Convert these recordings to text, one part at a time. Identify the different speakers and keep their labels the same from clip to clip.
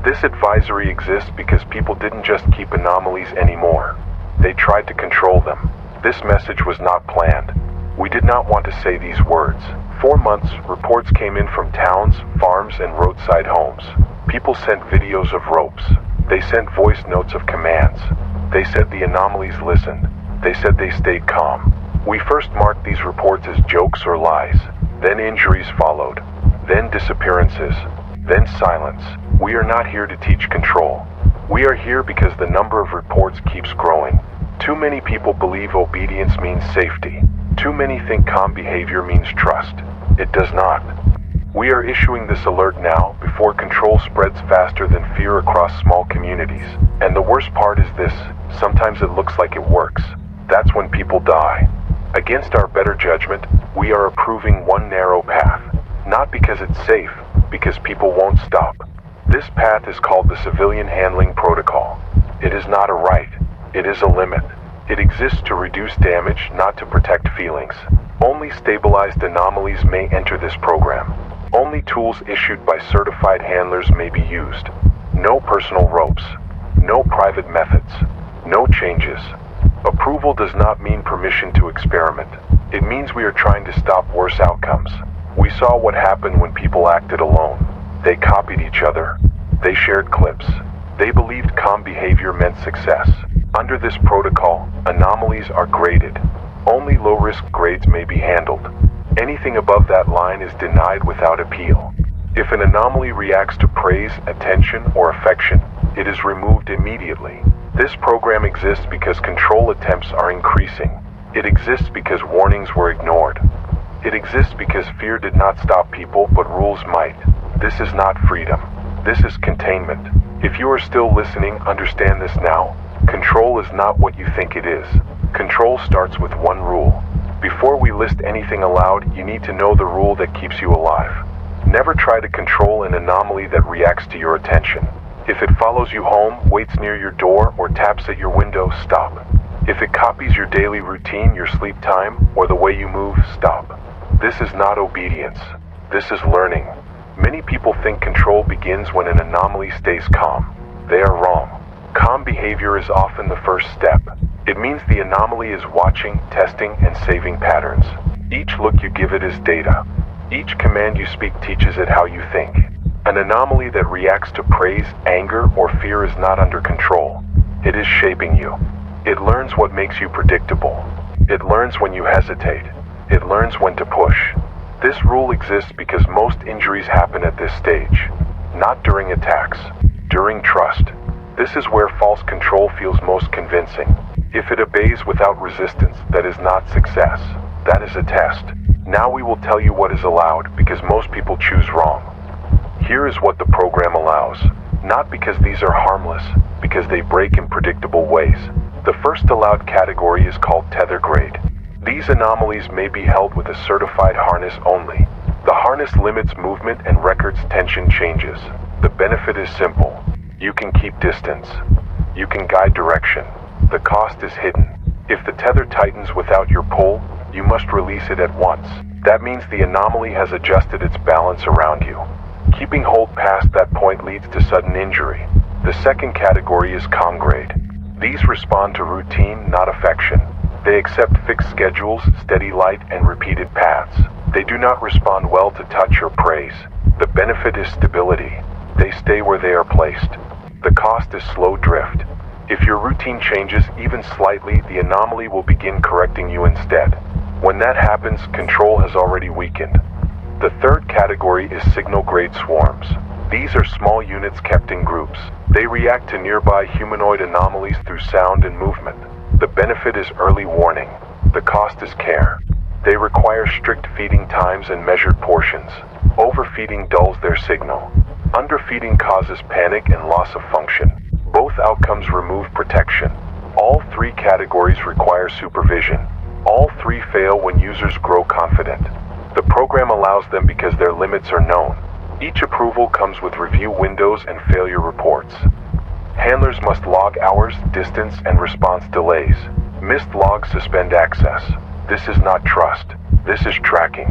Speaker 1: This advisory exists because people didn't just keep anomalies anymore. They tried to control them. This message was not planned. We did not want to say these words. For months, reports came in from towns, farms, and roadside homes. People sent videos of ropes. They sent voice notes of commands. They said the anomalies listened. They said they stayed calm. We first marked these reports as jokes or lies. Then injuries followed. Then disappearances. Then silence. We are not here to teach control. We are here because the number of reports keeps growing. Too many people believe obedience means safety. Too many think calm behavior means trust. It does not. We are issuing this alert now before control spreads faster than fear across small communities. And the worst part is this: sometimes it looks like it works. That's when people die. Against our better judgment, we are approving one narrow path. Not because it's safe, because people won't stop. This path is called the Civilian Handling Protocol. It is not a right. It is a limit. It exists to reduce damage, not to protect feelings. Only stabilized anomalies may enter this program. Only tools issued by certified handlers may be used. No personal ropes. No private methods. No changes. Approval does not mean permission to experiment. It means we are trying to stop worse outcomes. We saw what happened when people acted alone. They copied each other. They shared clips. They believed calm behavior meant success. Under this protocol, anomalies are graded. Only low-risk grades may be handled. Anything above that line is denied without appeal. If an anomaly reacts to praise, attention, or affection, it is removed immediately. This program exists because control attempts are increasing. It exists because warnings were ignored. It exists because fear did not stop people, but rules might. This is not freedom. This is containment. If you are still listening, understand this now. Control is not what you think it is. Control starts with one rule. Before we list anything aloud, you need to know the rule that keeps you alive. Never try to control an anomaly that reacts to your attention. If it follows you home, waits near your door, or taps at your window, stop. If it copies your daily routine, your sleep time, or the way you move, stop. This is not obedience. This is learning. Many people think control begins when an anomaly stays calm. They are wrong. Calm behavior is often the first step. It means the anomaly is watching, testing, and saving patterns. Each look you give it is data. Each command you speak teaches it how you think. An anomaly that reacts to praise, anger, or fear is not under control. It is shaping you. It learns what makes you predictable. It learns when you hesitate. It learns when to push. This rule exists because most injuries happen at this stage. Not during attacks. During trust. This is where false control feels most convincing. If it obeys without resistance, that is not success. That is a test. Now we will tell you what is allowed, because most people choose wrong. Here is what the program allows. Not because these are harmless, because they break in predictable ways. The first allowed category is called tether grade. These anomalies may be held with a certified harness only. The harness limits movement and records tension changes. The benefit is simple. You can keep distance. You can guide direction. The cost is hidden. If the tether tightens without your pull, you must release it at once. That means the anomaly has adjusted its balance around you. Keeping hold past that point leads to sudden injury. The second category is calm grade. These respond to routine, not affection. They accept fixed schedules, steady light, and repeated paths. They do not respond well to touch or praise. The benefit is stability. They stay where they are placed. The cost is slow drift. If your routine changes even slightly, the anomaly will begin correcting you instead. When that happens, control has already weakened. The third category is signal grade swarms. These are small units kept in groups. They react to nearby humanoid anomalies through sound and movement. The benefit is early warning. The cost is care. They require strict feeding times and measured portions. Overfeeding dulls their signal. Underfeeding causes panic and loss of function. Both outcomes remove protection. All three categories require supervision. All three fail when users grow confident. The program allows them because their limits are known. Each approval comes with review windows and failure reports. Handlers must log hours, distance, and response delays. Missed logs suspend access. This is not trust. This is tracking.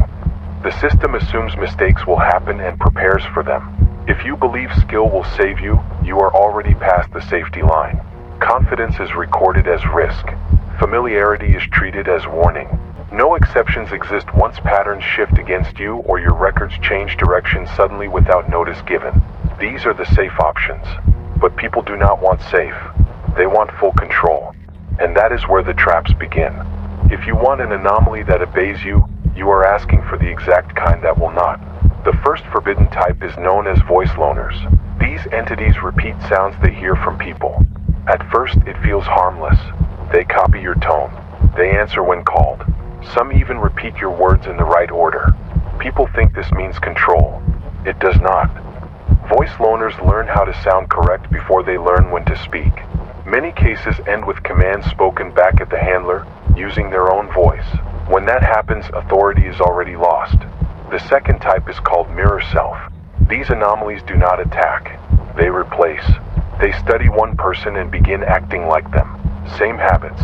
Speaker 1: The system assumes mistakes will happen and prepares for them. If you believe skill will save you, you are already past the safety line. Confidence is recorded as risk. Familiarity is treated as warning. No exceptions exist once patterns shift against you or your records change direction suddenly without notice given. These are the safe options. But people do not want safe. They want full control. And that is where the traps begin. If you want an anomaly that obeys you, you are asking for the exact kind that will not. The first forbidden type is known as voice loaners. These entities repeat sounds they hear from people. At first, it feels harmless. They copy your tone. They answer when called. Some even repeat your words in the right order. People think this means control. It does not. Voice loaners learn how to sound correct before they learn when to speak. Many cases end with commands spoken back at the handler, using their own voice. When that happens, authority is already lost. The second type is called mirror self. These anomalies do not attack. They replace. They study one person and begin acting like them. Same habits,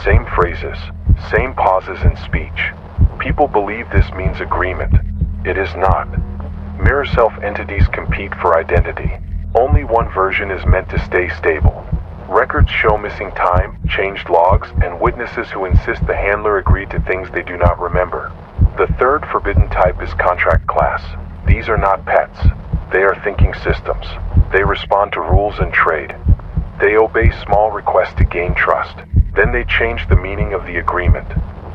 Speaker 1: same phrases, same pauses in speech. People believe this means agreement. It is not. Mirror self entities compete for identity. Only one version is meant to stay stable. Records show missing time, changed logs, and witnesses who insist the handler agreed to things they do not remember. The third forbidden type is contract class. These are not pets. They are thinking systems. They respond to rules and trade. They obey small requests to gain trust. Then they change the meaning of the agreement.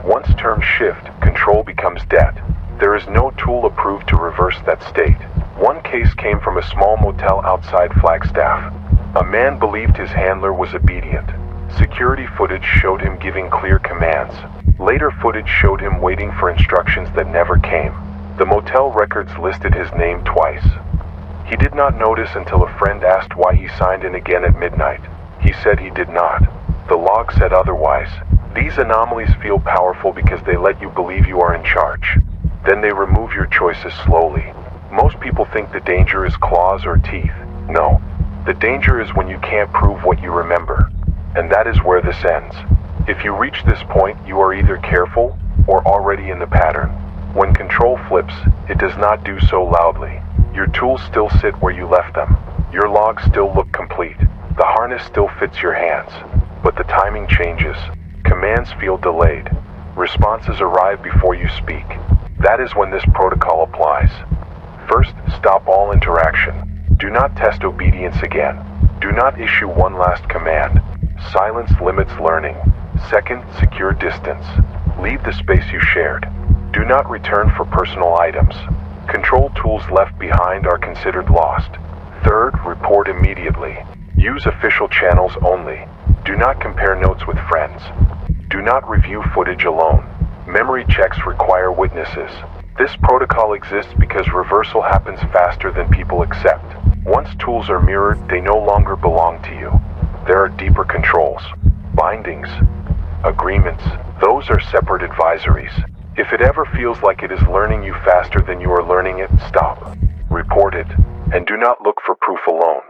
Speaker 1: Once terms shift, control becomes debt. There is no tool approved to reverse that state. One case came from a small motel outside Flagstaff. A man believed his handler was obedient. Security footage showed him giving clear commands. Later footage showed him waiting for instructions that never came. The motel records listed his name twice. He did not notice until a friend asked why he signed in again at midnight. He said he did not. The log said otherwise. These anomalies feel powerful because they let you believe you are in charge. Then they remove your choices slowly. Most people think the danger is claws or teeth. No. The danger is when you can't prove what you remember. And that is where this ends. If you reach this point, you are either careful or already in the pattern. When control flips, it does not do so loudly. Your tools still sit where you left them. Your logs still look complete. The harness still fits your hands. But the timing changes. Commands feel delayed. Responses arrive before you speak. That is when this protocol applies. First, stop all interaction. Do not test obedience again. Do not issue one last command. Silence limits learning. Second, secure distance. Leave the space you shared. Do not return for personal items. Control tools left behind are considered lost. Third, report immediately. Use official channels only. Do not compare notes with friends. Do not review footage alone. Memory checks require witnesses. This protocol exists because reversal happens faster than people accept. Once tools are mirrored, they no longer belong to you. There are deeper controls. Bindings. Agreements. Those are separate advisories. If it ever feels like it is learning you faster than you are learning it, stop. Report it. And do not look for proof alone.